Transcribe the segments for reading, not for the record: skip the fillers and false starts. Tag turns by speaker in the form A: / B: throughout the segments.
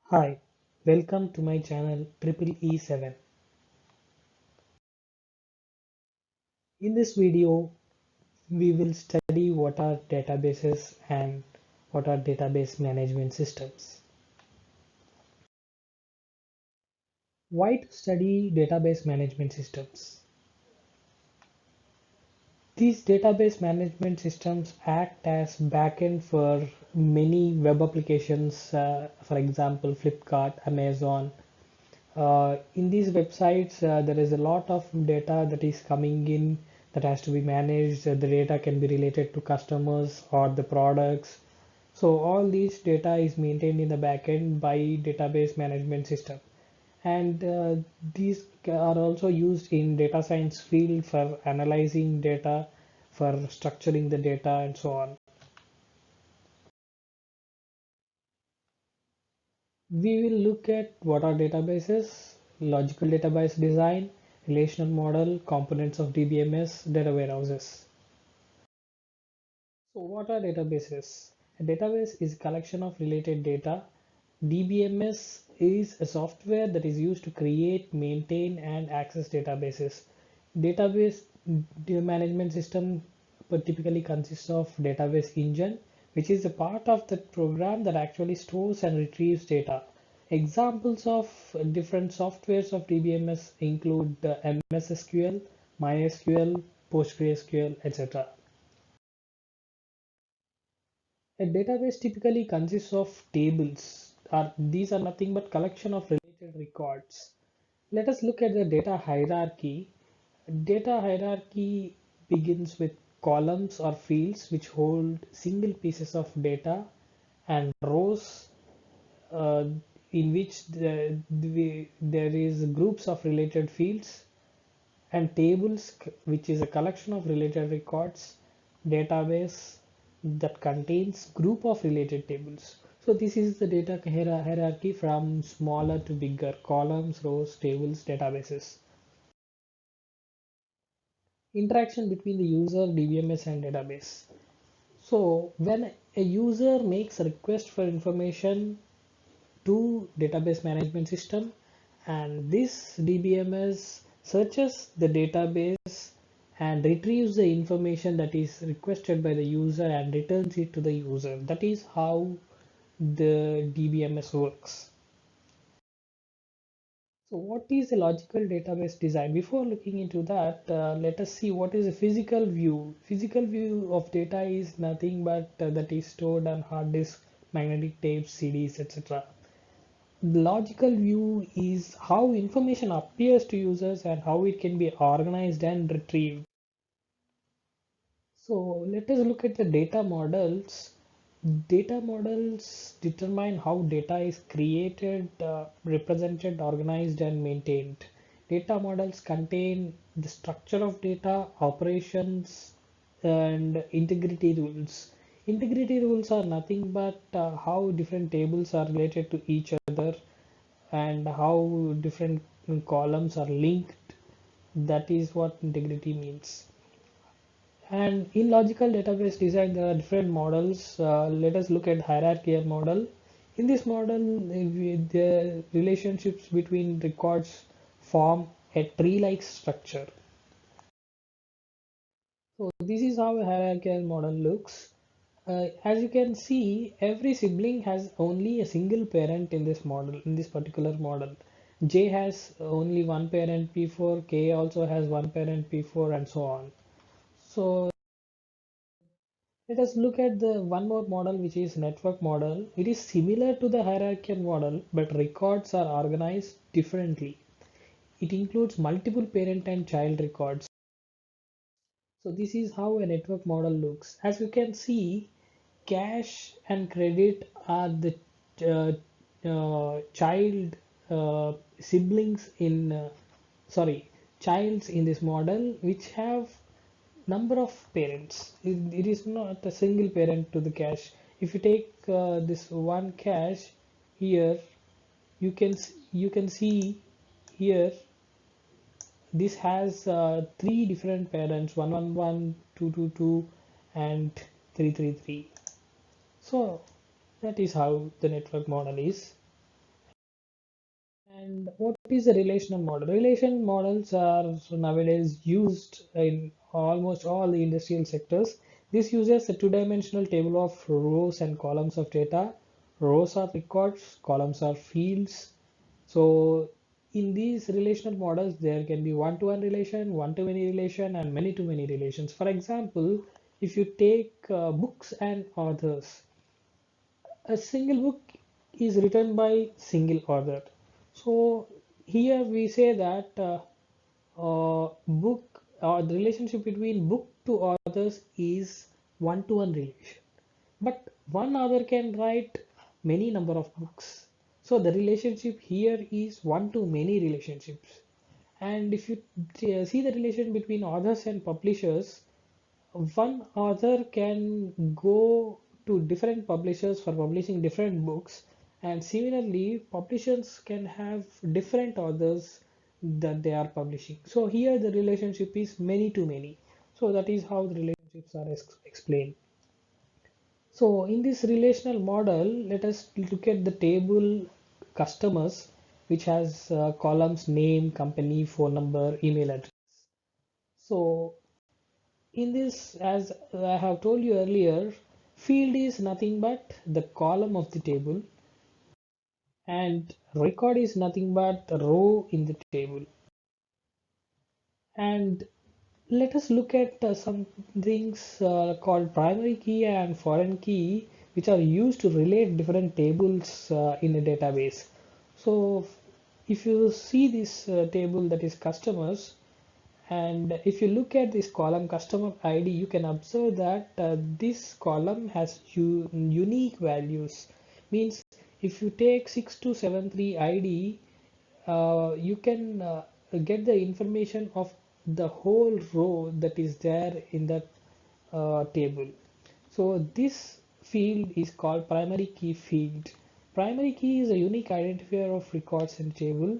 A: Hi, welcome to my channel Triple E7. In this video, we will study what are databases and what are database management systems. Why to study database management systems? These database management systems act as backend for many web applications, for example, Flipkart, Amazon. In these websites, there is a lot of data that is coming in that has to be managed. The data can be related to customers or the products. So all these data is maintained in the backend by database management system. And these are also used in data science field for analyzing data, for structuring the data, and so on. We will look at what are databases, logical database design, relational model, components of DBMS, data warehouses. So what are databases? A database is a collection of related data. DBMS is a software that is used to create, maintain, and access databases. Database management system typically consists of database engine, which is a part of the program that actually stores and retrieves data. Examples of different softwares of DBMS include MS SQL, MySQL, PostgreSQL, etc. A database typically consists of tables. These are nothing but collection of related records. Let us look at the data hierarchy. Data hierarchy begins with columns or fields which hold single pieces of data and rows uh, in which there is groups of related fields and tables which is a collection of related records, database that contains group of related tables. So this is the data hierarchy from smaller to bigger: columns, rows, tables, databases. Interaction between the user, DBMS, and database. So when a user makes a request for information to database management system, and this DBMS searches the database and retrieves the information that is requested by the user and returns it to the user. That is how the DBMS works. So what is a logical database design? Before looking into that, let us see what is a physical view. Physical view of data is nothing but that is stored on hard disk, magnetic tapes, CDs, etc. The logical view is how information appears to users and how it can be organized and retrieved. So let us look at the data models. Data models determine how data is created, represented, organized, and maintained. Data models contain the structure of data, operations, and integrity rules. Integrity rules are nothing but how different tables are related to each other and how different columns are linked. That is what integrity means. And in logical database design, there are different models. Let us look at hierarchical model. In this model, the relationships between records form a tree-like structure. So this is how a hierarchical model looks. As you can see, every sibling has only a single parent in this model, in this particular model. J has only one parent P4, K also has one parent P4, and so on. So let us look at the one more model, which is network model. It is similar to the hierarchical model, but records are organized differently. It includes multiple parent and child records. So this is how a network model looks. As you can see, cash and credit are the child siblings in sorry childs in this model, which have number of parents. It is not a single parent to the cache. If you take this one cache here, you can see here this has three different parents: 111, 222, and 333. So that is how the network model is. And what is a relational model? Relation models are nowadays used in almost all the industrial sectors. This uses a two-dimensional table of rows and columns of data. Rows are records, columns are fields. So in these relational models, there can be one-to-one relation, one-to-many relation, and many-to-many relations. For example, if you take books and authors, a single book is written by single author. So here we say that book the relationship between book to authors is one-to-one relation. But one author can write many number of books. So the relationship here is one-to-many relationships. And if you see the relation between authors and publishers, one author can go to different publishers for publishing different books, and similarly publishers can have different authors that they are publishing. So here the relationship is many to many. So that is how the relationships are explained. So in this relational model, let us look at the table customers, which has columns name, company, phone number, email address. So in this, as I have told you earlier, field is nothing but the column of the table, and record is nothing but the row in the table. And let us look at some things called primary key and foreign key, which are used to relate different tables in a database. So if you see this table, that is customers, and if you look at this column customer ID, you can observe that this column has unique values. Means if you take 6273 ID, you can get the information of the whole row that is there in that table. So this field is called primary key field. Primary key is a unique identifier of records in table,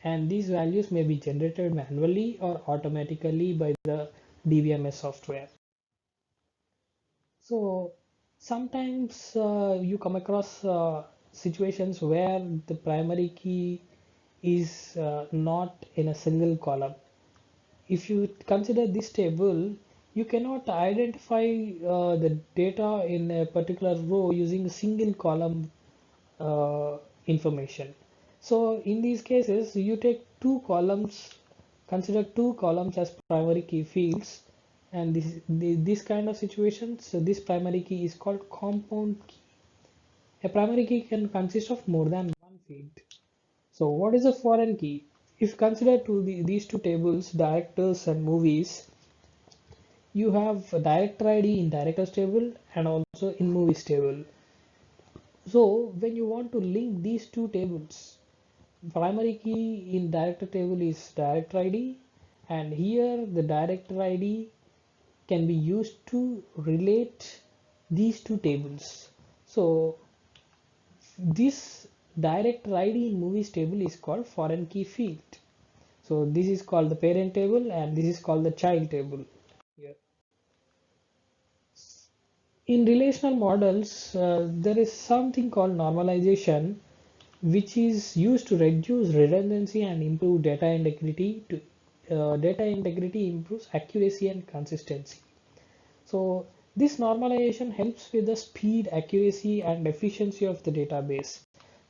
A: and these values may be generated manually or automatically by the DBMS software. So sometimes you come across situations where the primary key is not in a single column. If you consider this table, you cannot identify the data in a particular row using a single column uh, information. So in these cases, you take two columns, consider two columns as primary key fields, and this kind of situations, so this primary key is called compound key. A primary key can consist of more than one field. So what is a foreign key? If consider these two tables, directors and movies, you have a director ID in directors table and also in movies table. So when you want to link these two tables, primary key in director table is director ID, and here the director ID can be used to relate these two tables. So this director ID in movies table is called foreign key field. So this is called the parent table and this is called the child table here. In relational models, there is something called normalization, which is used to reduce redundancy and improve data integrity. Data integrity improves accuracy and consistency. So this normalization helps with the speed, accuracy, and efficiency of the database.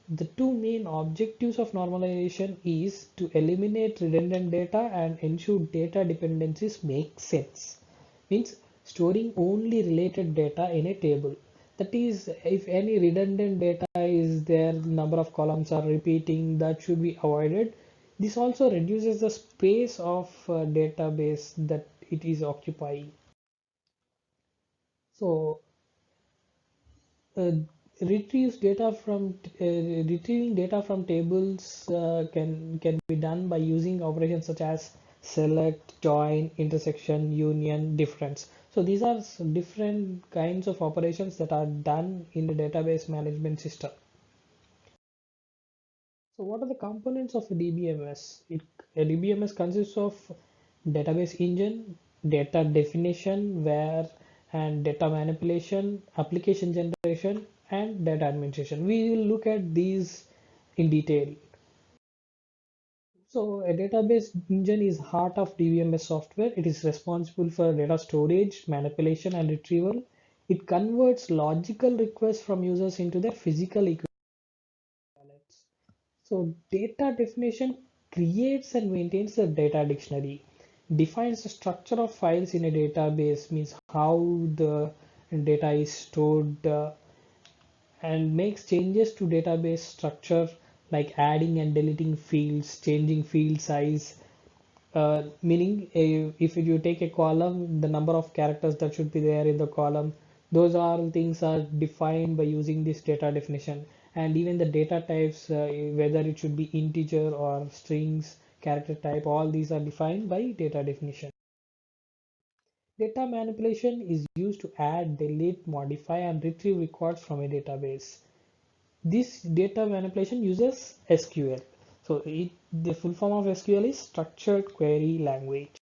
A: The two main objectives of normalization is to eliminate redundant data and ensure data dependencies make sense. Means storing only related data in a table. That is, if any redundant data is there, number of columns are repeating, that should be avoided. This also reduces the space of database that it is occupying. So uh, retrieves data from retrieving data from tables can be done by using operations such as select, join, intersection, union, difference. So these are different kinds of operations that are done in the database management system. So what are the components of a DBMS? A DBMS consists of database engine, data definition, where and data manipulation, application generation, and data administration. We will look at these in detail. So a database engine is heart of DBMS software. It is responsible for data storage, manipulation, and retrieval. It converts logical requests from users into their physical equivalents. So data definition creates and maintains the data dictionary, defines the structure of files in a database, means how the data is stored, and makes changes to database structure like adding and deleting fields, changing field size, meaning if you take a column, the number of characters that should be there in the column, those all things are defined by using this data definition. And even the data types, whether it should be integer or strings, character type, all these are defined by data definition. Data manipulation is used to add, delete, modify, and retrieve records from a database. This data manipulation uses SQL. So the full form of SQL is structured query language.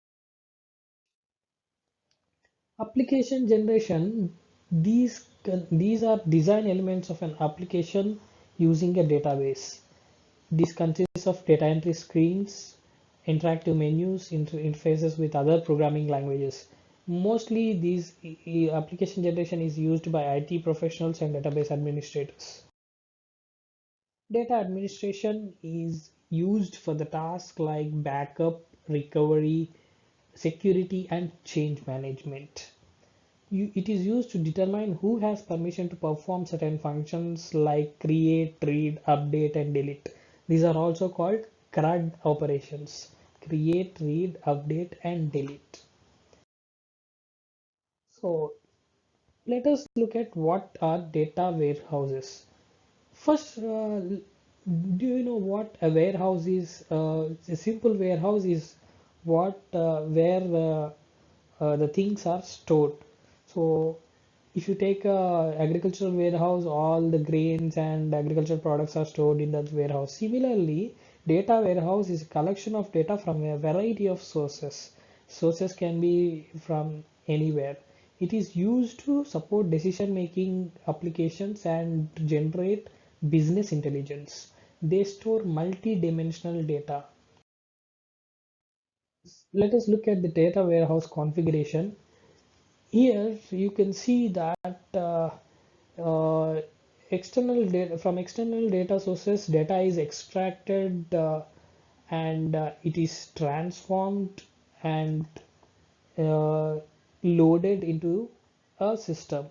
A: Application generation, these are design elements of an application using a database. This consists of data entry screens, interactive menus, interfaces with other programming languages. Mostly these application generation is used by IT professionals and database administrators. Data administration is used for the tasks like backup, recovery, security, and change management. It is used to determine who has permission to perform certain functions like create, read, update, and delete. These are also called CRUD operations: create, read, update, and delete. So let us look at what are data warehouses. First, do you know what a warehouse is? A simple warehouse is what where the things are stored. So if you take a agricultural warehouse, all the grains and agricultural products are stored in that warehouse. Similarly, data warehouse is a collection of data from a variety of sources. Sources can be from anywhere. It is used to support decision making applications and generate business intelligence. They store multi-dimensional data. Let us look at the data warehouse configuration. Here you can see that uh, external data from external data sources, data is extracted and it is transformed and uh, loaded into a system.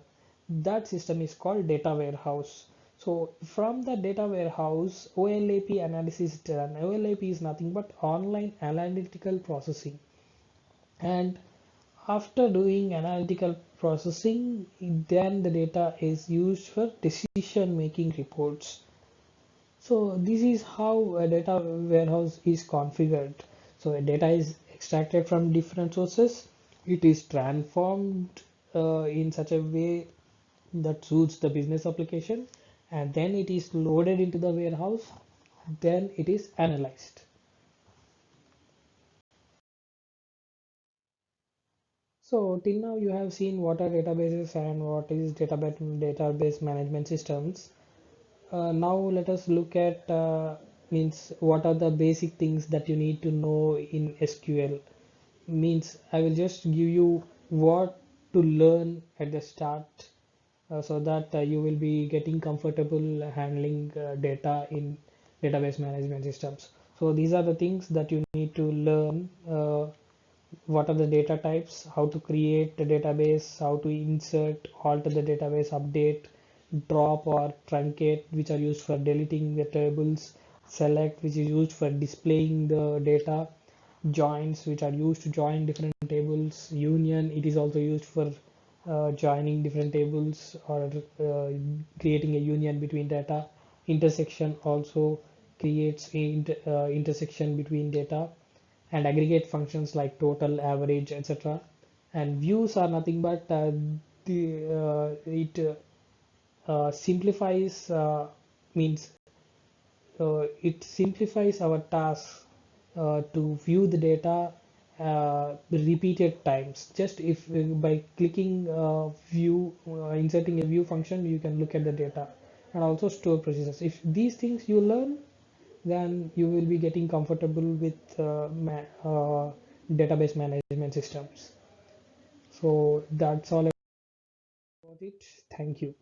A: That system is called data warehouse. So from the data warehouse, OLAP analysis is done. OLAP is nothing but online analytical processing. And after doing analytical processing, then the data is used for decision making reports. So this is how a data warehouse is configured. So a data is extracted from different sources. It is transformed in such a way that suits the business application, and then it is loaded into the warehouse. Then it is analyzed. So till now you have seen what are databases and what is database management systems. Now let us look at means what are the basic things that you need to know in SQL. Means I will just give you what to learn at the start so that you will be getting comfortable handling data in database management systems. So these are the things that you need to learn. What are the data types, how to create the database, how to insert, alter the database, update, drop or truncate, which are used for deleting the tables, select, which is used for displaying the data, joins, which are used to join different tables, union, it is also used for joining different tables or creating a union between data, intersection also creates a intersection between data, and aggregate functions like total, average, etc. And views are nothing but it simplifies means it simplifies our task to view the data repeated times. Just if by clicking view, inserting a view function, you can look at the data and also store procedures. If these things you learn, then you will be getting comfortable with database management systems. So that's all about it. Thank you.